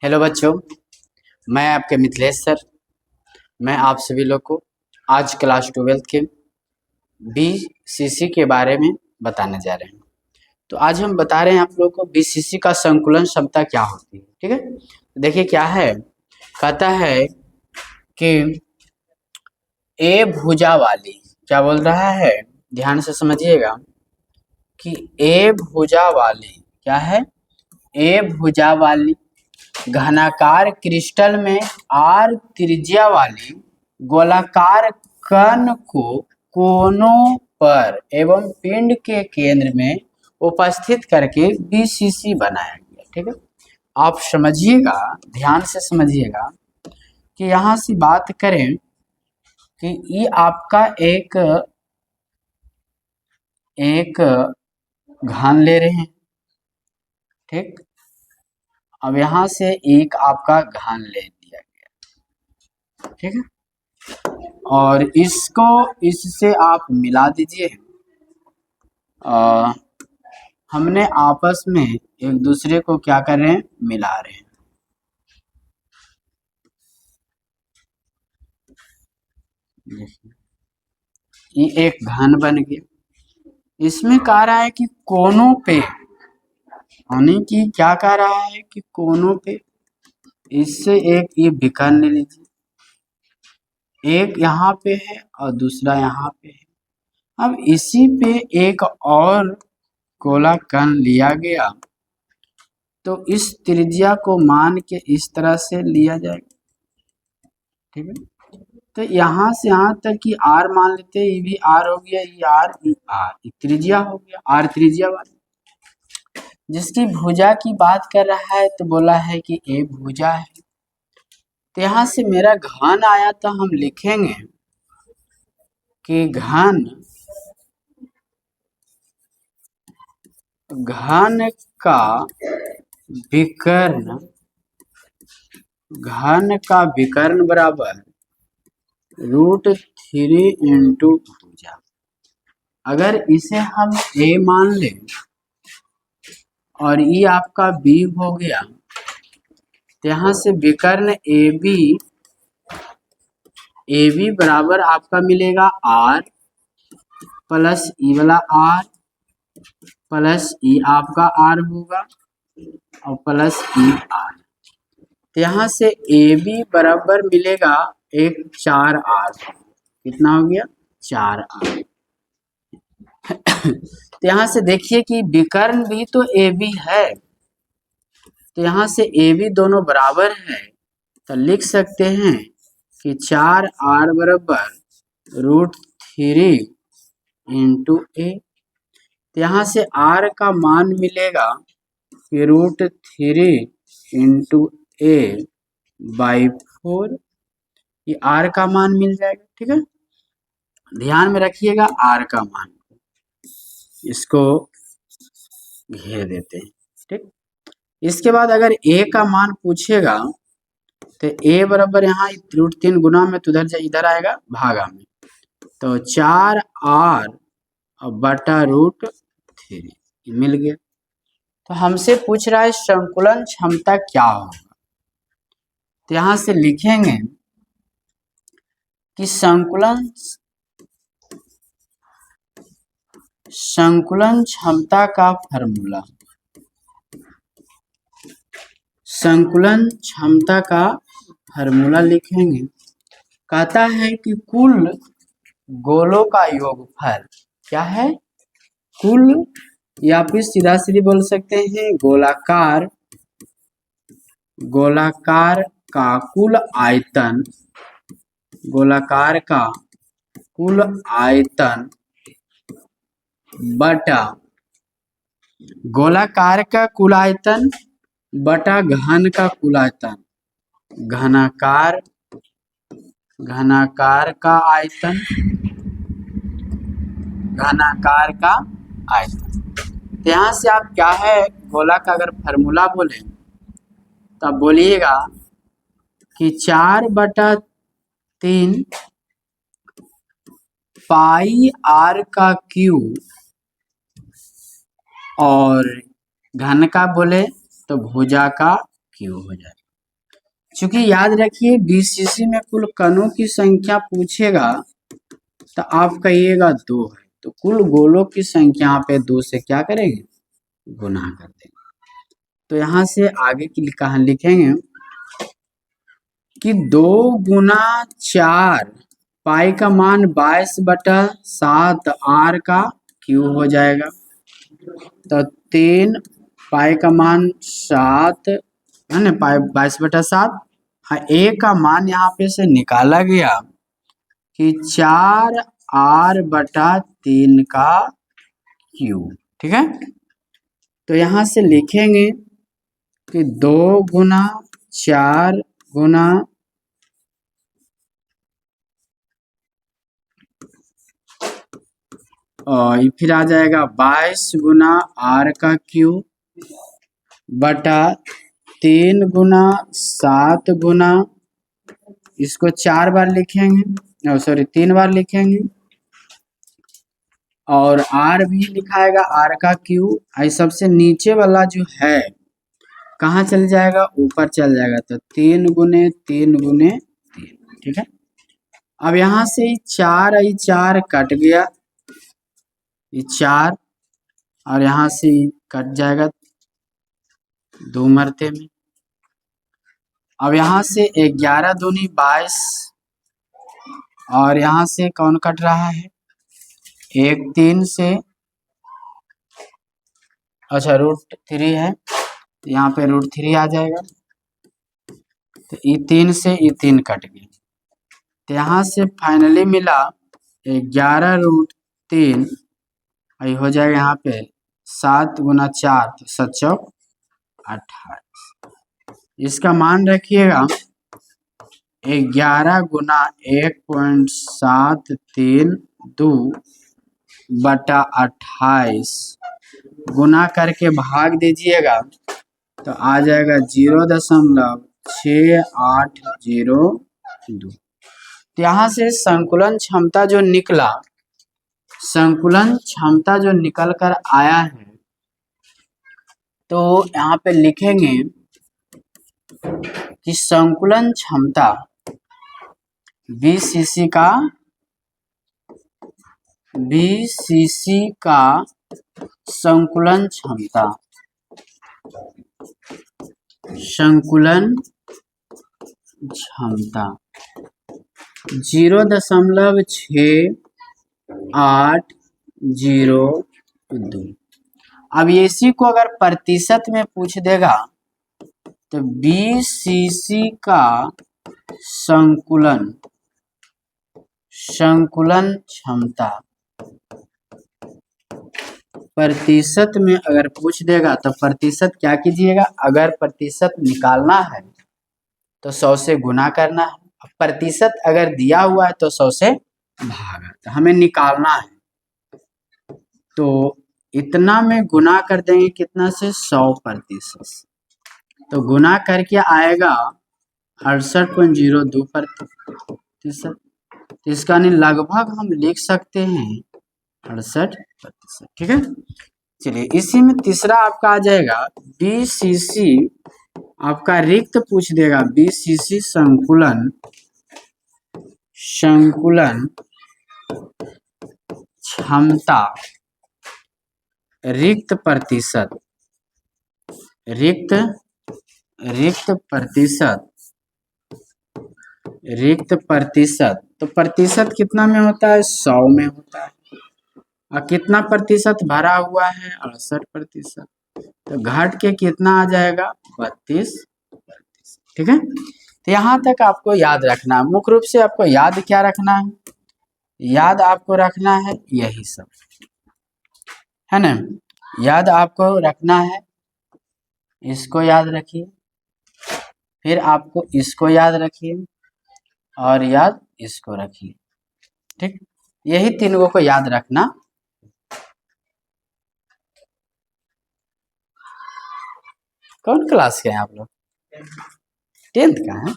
Hello बच्चों, मैं आपके मिथिलेश सर। मैं आप सभी लोग को आज क्लास 12 के बीसीसी के बारे में बताने जा रहे हैं। तो आज हम बता रहे हैं आप लोगों को बीसीसी का संकुलन क्षमता क्या होती है। ठीक है, देखिए क्या है, कहता है कि ए भुजा वाली, क्या बोल रहा है, ध्यान से समझिएगा कि ए भुजा वाली क्या है, ए भुजा वाली घनाकार क्रिस्टल में आर त्रिज्या वाली गोलाकार कण को कोनों पर एवं पिंड के केंद्र में उपस्थित करके बीसीसी बनाया गया। ठीक है, आप समझिएगा, ध्यान से समझिएगा कि यहाँ से बात करें कि ये आपका एक घन ले रहे हैं। ठीक, अब यहाँ से एक आपका घन ले लिया गया। ठीक है, और इसको इससे आप मिला दीजिए। हमने आपस में एक दूसरे को क्या कर रहे हैं, मिला रहे हैं। ये एक घन बन गया। इसमें कह रहा है कि कोनों पे, यानी कि क्या कह रहा है कि कोनों पे, इससे एक ये विकर्ण ले लीजिए, एक यहाँ पे है और दूसरा यहाँ पे है। अब इसी पे एक और गोला कण लिया गया, तो इस त्रिज्या को मान के इस तरह से लिया जाएगा। ठीक है, तो यहाँ से यहाँ तक कि आर मान लेते हैं, ये भी आर हो गया, ये आर, ये आर, ये त्रिज्या हो गया, आर त्रिज्या वाली जिसकी भुजा की बात कर रहा है, तो बोला है कि ए भुजा है। तो यहाँ से मेरा घन आया, तो हम लिखेंगे कि घन का विकर्ण, घन का विकर्ण बराबर √3 इंटू भुजा। अगर इसे हम ए मान लें और ये आपका बी हो गया, तो यहाँ से विकर्ण ए बी बराबर आपका मिलेगा आर प्लस ई वाला आर प्लस ई आपका आर होगा और प्लस ई आर। तो यहाँ से ए बी बराबर मिलेगा एक 4R। कितना हो गया, 4R। तो यहाँ से देखिए कि विकर्ण भी तो ए बी है, तो यहाँ से ए बी दोनों बराबर है, तो लिख सकते हैं कि 4R बराबर √3 इंटू ए। तो यहाँ से R का मान मिलेगा कि √3 इंटू ए बाई 4, ये R का मान मिल जाएगा। ठीक है, ध्यान में रखिएगा R का मान, इसको घेर देते हैं। ठीक, इसके बाद अगर A का मान पूछेगा, तो A बराबर यहाँ √3 गुना में, तो इधर आएगा भागा में, तो 4R बटा √3 मिल गया। तो हमसे पूछ रहा है संकुलन क्षमता क्या होगा, तो यहाँ से लिखेंगे कि संकुलन क्षमता का फॉर्मूला, संकुलन क्षमता का फॉर्मूला लिखेंगे। कहता है कि कुल गोलों का योगफल क्या है, कुल, या फिर सीधा सीधी बोल सकते हैं गोलाकार का कुल आयतन, गोलाकार का कुल आयतन बटा गोलाकार का कुल आयतन बटा घन का कुल आयतन, घनाकार का आयतन, घनाकार का आयतन। तो यहाँ से आप क्या है, गोला का अगर फॉर्मूला बोले तो आप बोलिएगा कि 4/3 पाई R का क्यूब, और घन का बोले तो भुजा का क्यूब हो जाए। चूंकि याद रखिए बीसीसी में कुल कणों की संख्या पूछेगा तो आप कहिएगा 2 है, तो कुल गोलों की संख्या यहाँ पे 2 से क्या करेंगे, गुना कर देंगे। तो यहाँ से आगे की कहानी लिखेंगे कि 2 गुना 4 पाई का मान 22/7 आर का क्यूब हो जाएगा। तो 3 पाई का मान 7 है ना, पाई 22/7। हाँ, ए का मान यहाँ पे से निकाला गया कि 4r/3 का क्यूब। ठीक है, तो यहाँ से लिखेंगे कि 2 गुना 4 गुना और फिर आ जाएगा 22 गुना r का क्यूब बटा 3 गुना 7 गुना, इसको 4 बार लिखेंगे, सॉरी 3 बार लिखेंगे, और r भी लिखाएगा r का क्यूब। आई सबसे नीचे वाला जो है कहाँ चल जाएगा, ऊपर चल जाएगा, तो 3 गुने 3 गुने 3। ठीक है, अब यहाँ से 4 कट गया, ये 4 और यहाँ से कट जाएगा 2 मरते में। अब यहाँ से 11 दूनी 22 और यहाँ से कौन कट रहा है, 1 3 से, अच्छा √3 है, तो यहाँ पे √3 आ जाएगा, तो ये 3 से ये 3 कट गए, तो यहाँ से फाइनली मिला 11√3, ये हो जाएगा यहाँ पे 7 गुना 4 तो 7 चौक 28। इसका मान रखिएगा 11 गुना 1.732/28 गुना करके भाग दीजिएगा तो आ जाएगा 0.6802। तो यहाँ से संकुलन क्षमता जो निकला, संकुलन क्षमता जो निकल कर आया है, तो यहाँ पे लिखेंगे कि संकुलन क्षमता बीसीसी का संकुलन क्षमता 0.6802। अब इसी को अगर प्रतिशत में पूछ देगा तो बीसीसी का संकुलन क्षमता प्रतिशत में अगर पूछ देगा तो प्रतिशत क्या कीजिएगा, अगर प्रतिशत निकालना है तो 100 से गुना करना है, प्रतिशत अगर दिया हुआ है तो 100 से भागा, तो हमें निकालना है, तो इतना में गुना कर देंगे कितना से, 100%, तो गुना करके आएगा 68.02%। तो इसका नहीं लगभग हम लिख सकते हैं 68%। ठीक है, चलिए इसी में तीसरा आपका आ जाएगा बीसीसी, आपका रिक्त पूछ देगा बीसीसी संकुलन क्षमता रिक्त प्रतिशत, तो प्रतिशत कितना में होता है, 100 में होता है, और कितना प्रतिशत भरा हुआ है, 68%, तो घट के कितना आ जाएगा, 32%। ठीक है, तो यहाँ तक आपको याद रखना है, मुख्य रूप से आपको याद क्या रखना है, याद आपको रखना है यही सब है ना, याद आपको रखना है, इसको याद रखिए, फिर आपको इसको याद रखिए और याद इसको रखिए। ठीक, यही तीनों को याद रखना। कौन क्लास के हैं आप लोग, 10th का है?